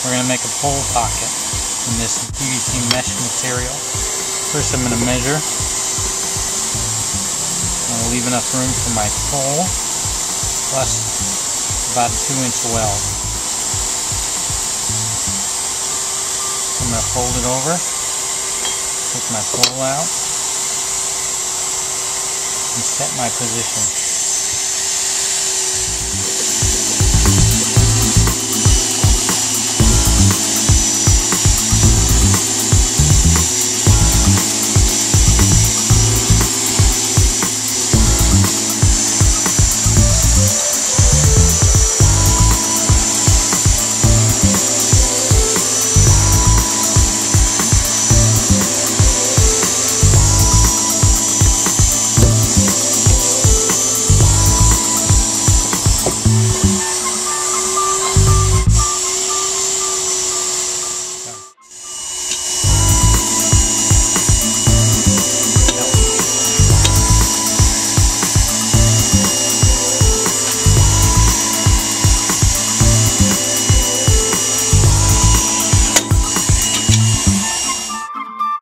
We're going to make a pole pocket in this PVC mesh material. First I'm going to measure. I'll leave enough room for my pole plus about a 2-inch weld. I'm going to fold it over, take my pole out, and set my position.